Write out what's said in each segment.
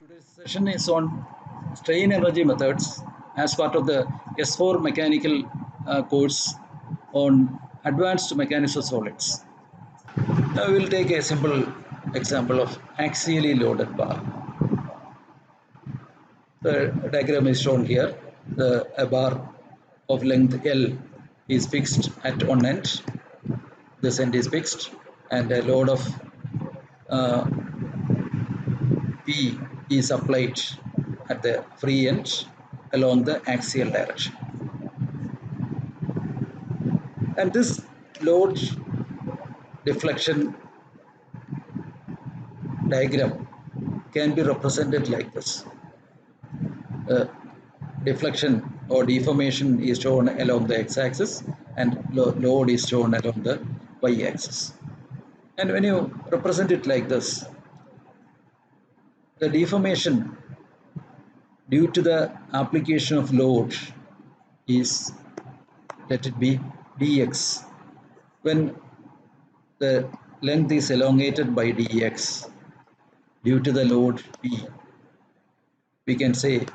Today's session is on strain energy methods as part of the S4 mechanical course on advanced mechanics of solids. Now we will take a simple example of axially loaded bar. The diagram is shown here. A bar of length L is fixed at one end. This end is fixed, and a load of P is applied at the free end along the axial direction. And this load deflection diagram can be represented like this. Deflection or deformation is shown along the x-axis and load is shown along the y-axis. And when you represent it like this, the deformation due to the application of load is, let it be dx. When the length is elongated by dx due to the load P, we can say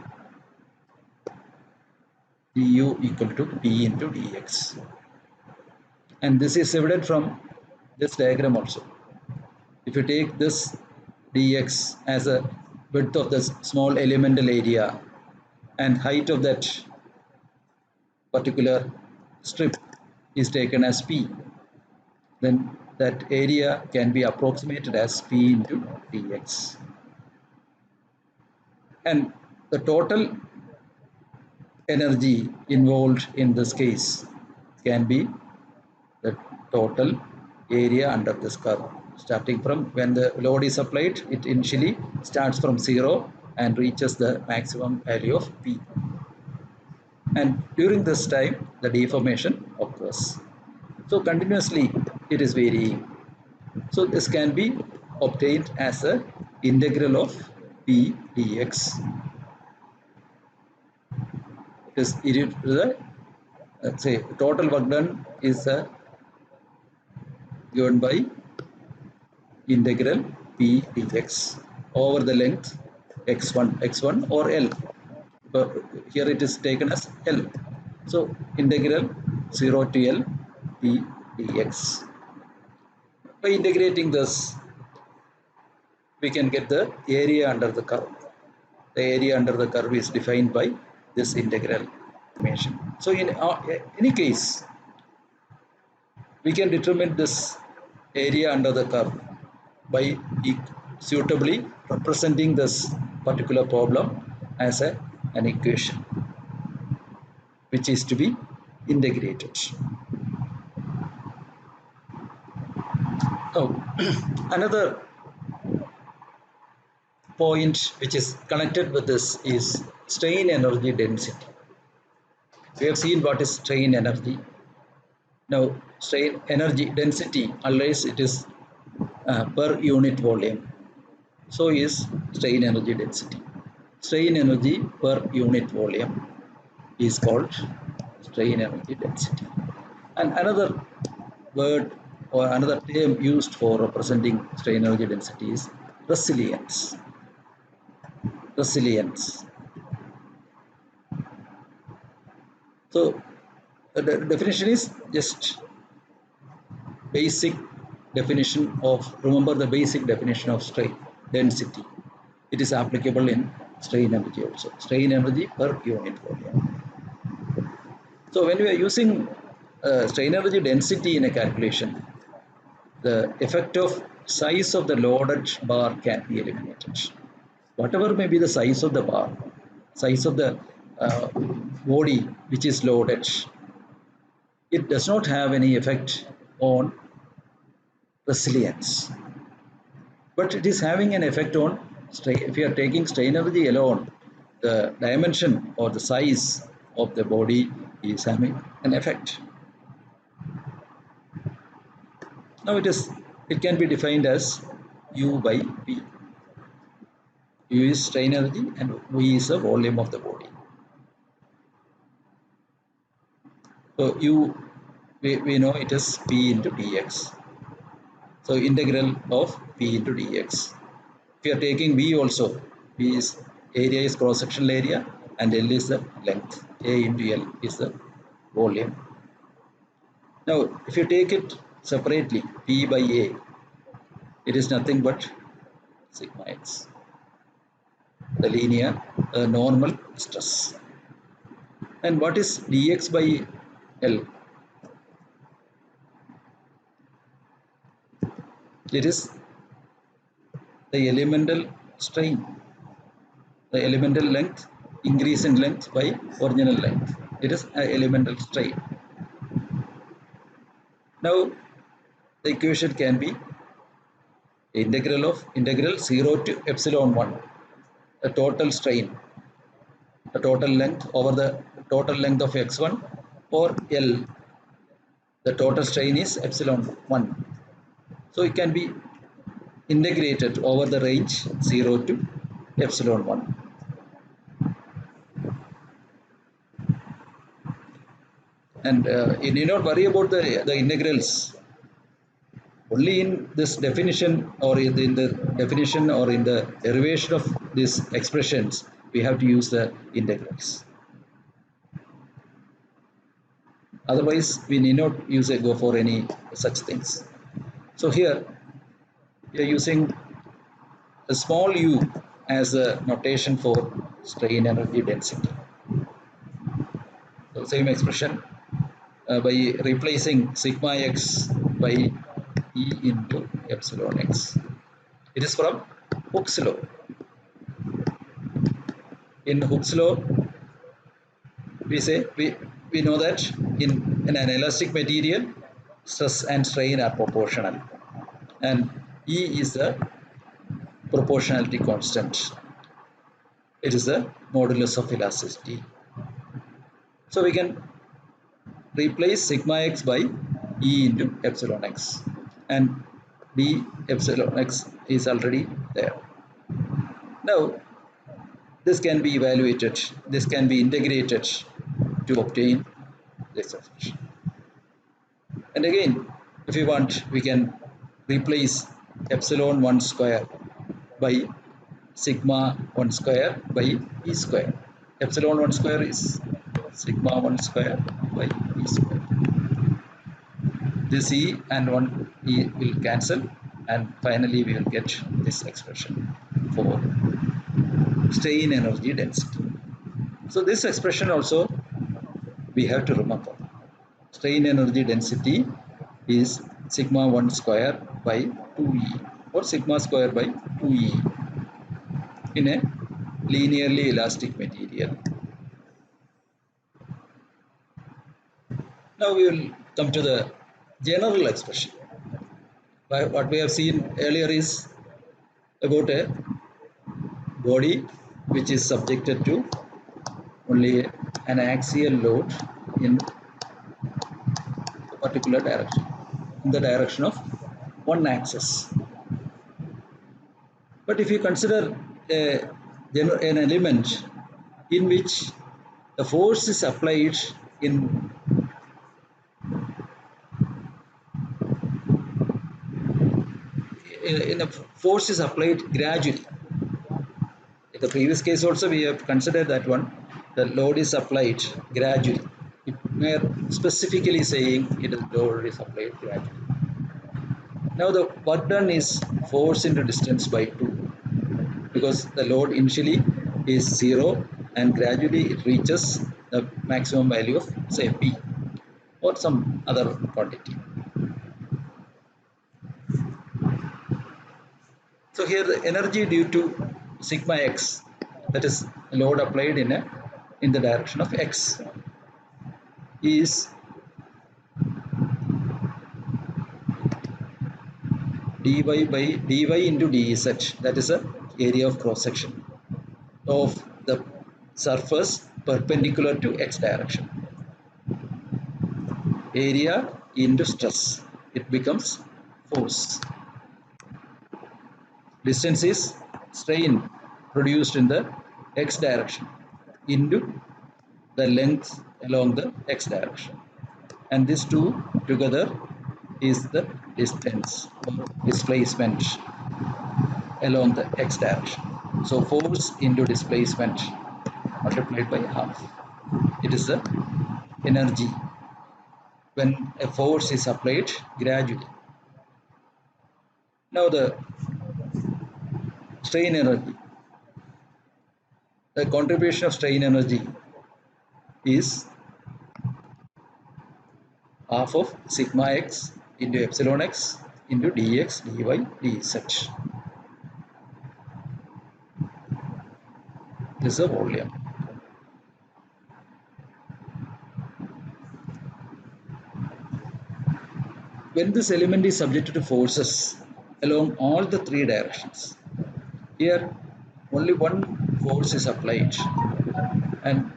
du equal to P into dx. And this is evident from this diagram also. If you take this dx as a width of the small elemental area and height of that particular strip is taken as P, then that area can be approximated as P into dx. And the total energy involved in this case can be the total area under this curve. Starting from when the load is applied, it initially starts from 0 and reaches the maximum value of P. And during this time, the deformation occurs. So continuously it is varying. So this can be obtained as a integral of P dx. It is the, let's say, total work done is given by integral P dx over the length x1 or L. But here it is taken as L. So integral 0 to L P dx. By integrating this, we can get the area under the curve. The area under the curve is defined by this integral information. So in any case, we can determine this area under the curve by suitably representing this particular problem as an equation which is to be integrated. Oh, another point which is connected with this is strain energy density. We have seen what is strain energy. Now, strain energy density, unless it is per unit volume, so is strain energy density. Strain energy per unit volume is called strain energy density. And another word or another term used for representing strain energy density is resilience. Resilience. So the definition is just basic definition of, remember the basic definition of strain density. It is applicable in strain energy also. Strain energy per unit volume. So when we are using strain energy density in a calculation, the effect of size of the loaded bar can be eliminated. Whatever may be the size of the bar, size of the body which is loaded, it does not have any effect on resilience. But it is having an effect on strain. If you are taking strain energy alone, the dimension or the size of the body is having an effect. Now it can be defined as U by V. U is strain energy and V is the volume of the body. So U, we know it is P into dx. So integral of P into dx. If you are taking V also, P is area is cross-sectional area and L is the length. A into L is the volume. Now, if you take it separately, P by A, it is nothing but sigma x, the linear normal stress. And what is dx by L? It is the elemental strain, the elemental length, increase in length by original length. It is an elemental strain. Now, the equation can be integral 0 to epsilon 1, the total strain, the total length over the total length of x1, or L, the total strain is epsilon 1. So it can be integrated over the range 0 to epsilon 1. And you need not worry about the integrals. Only in this definition or in the definition or in the derivation of these expressions, we have to use the integrals. Otherwise, we need not go for any such things. So here, we are using a small u as a notation for strain energy density. So same expression by replacing sigma x by E into epsilon x. It is from Hooke's law. In Hooke's law, we know that in an elastic material, stress and strain are proportional, and E is the proportionality constant. It is the modulus of elasticity. So we can replace sigma x by E into epsilon x, and d epsilon x is already there. Now, this can be evaluated, this can be integrated to obtain this expression. And again, if we want, we can replace epsilon 1 square by sigma 1 square by E square. Epsilon 1 square is sigma 1 square by E square. This E and 1 E will cancel, and finally we will get this expression for strain energy density. So this expression also we have to remember. Strain energy density is sigma 1 square by 2E, or sigma square by 2E in a linearly elastic material. Now we will come to the general expression. What we have seen earlier is about a body which is subjected to only an axial load in a particular direction, in the direction of one axis. But if you consider an element in which the force is applied in a force is applied gradually. In the previous case also we have considered that one, the load is applied gradually. We are specifically saying load is applied gradually. Now the work done is force into distance by 2, because the load initially is 0 and gradually it reaches the maximum value of, say, P or some other quantity. So here the energy due to sigma x, that is load applied in the direction of x, is dy into dz, that is the area of cross section of the surface perpendicular to x direction. Area into stress, it becomes force. Distance is strain produced in the x direction into the length along the x direction, and these two together is the distance or displacement along the x direction. So force into displacement multiplied by half. It is the energy when a force is applied gradually. Now the strain energy. The contribution of strain energy is half of sigma x into epsilon x into dx, dy, dz. This is the volume. When this element is subjected to forces along all the three directions, here only one force is applied and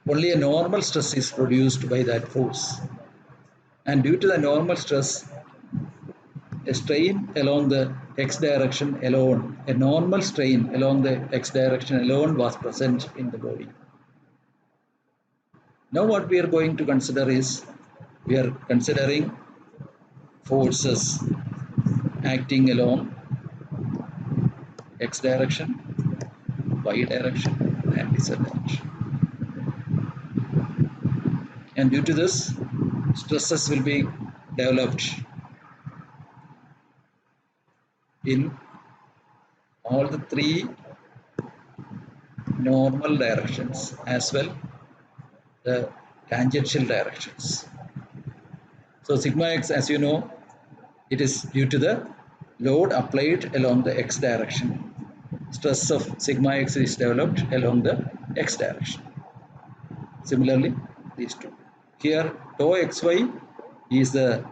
only a normal stress is produced by that force. And due to the normal stress, a strain along the x direction alone, a normal strain along the x direction alone was present in the body. Now what we are going to consider is, we are considering forces acting along x direction, y direction and z direction. And due to this, stresses will be developed in all the three normal directions as well the tangential directions. So sigma x, as you know, it is due to the load applied along the x direction. Stress of sigma x is developed along the x direction. Similarly, these two. Here, tau xy is the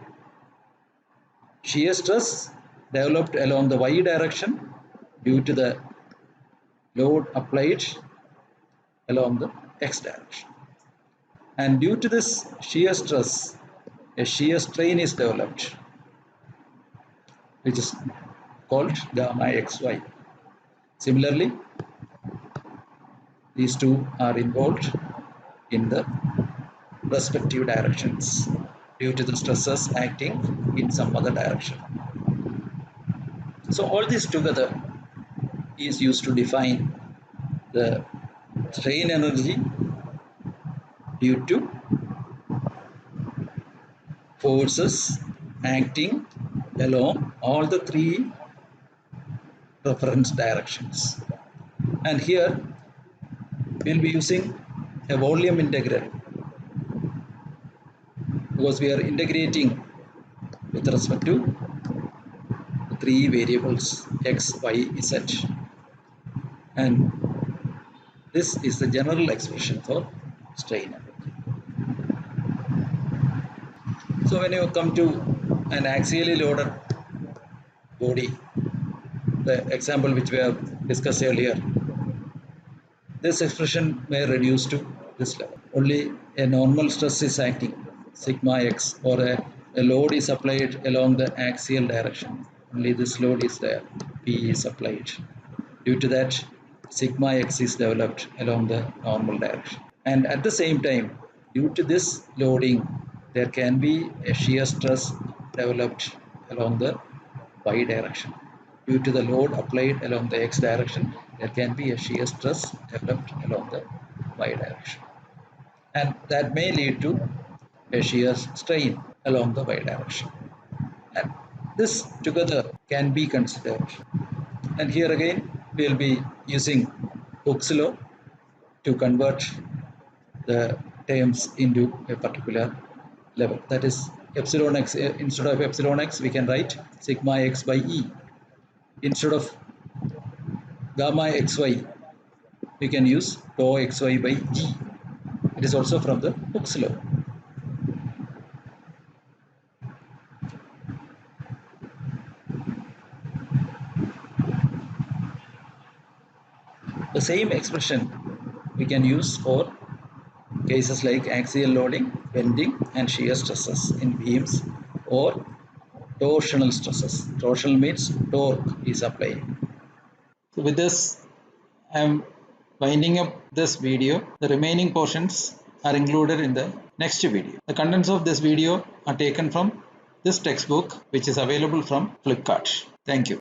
shear stress developed along the y direction due to the load applied along the x direction. And due to this shear stress, a shear strain is developed, which is called gamma xy. Similarly, these two are involved in the respective directions due to the stresses acting in some other direction. So all this together is used to define the strain energy due to forces acting along all the three reference directions. And here we'll be using a volume integral because we are integrating with respect to the three variables x, y, z. And this is the general expression for strain energy. So when you come to an axially loaded body, the example which we have discussed earlier, this expression may reduce to this level. Only a normal stress is acting, sigma x, or a load is applied along the axial direction. Only this load is there, P is applied. Due to that, sigma x is developed along the normal direction. And at the same time, due to this loading, there can be a shear stress developed along the y direction. Due to the load applied along the x direction, there can be a shear stress developed along the y direction. And that may lead to a shear strain along the y direction. And this together can be considered. And here again, we will be using Hooke's law to convert the terms into a particular level. That is epsilon x, instead of epsilon x, we can write sigma x by E. Instead of gamma xy, we can use tau xy by G. It is also from the Hooke's law. The same expression we can use for cases like axial loading, bending and shear stresses in beams, or torsional stresses. Torsional means torque is applied. So with this, I am winding up this video. The remaining portions are included in the next video. The contents of this video are taken from this textbook, which is available from Flipkart. Thank you.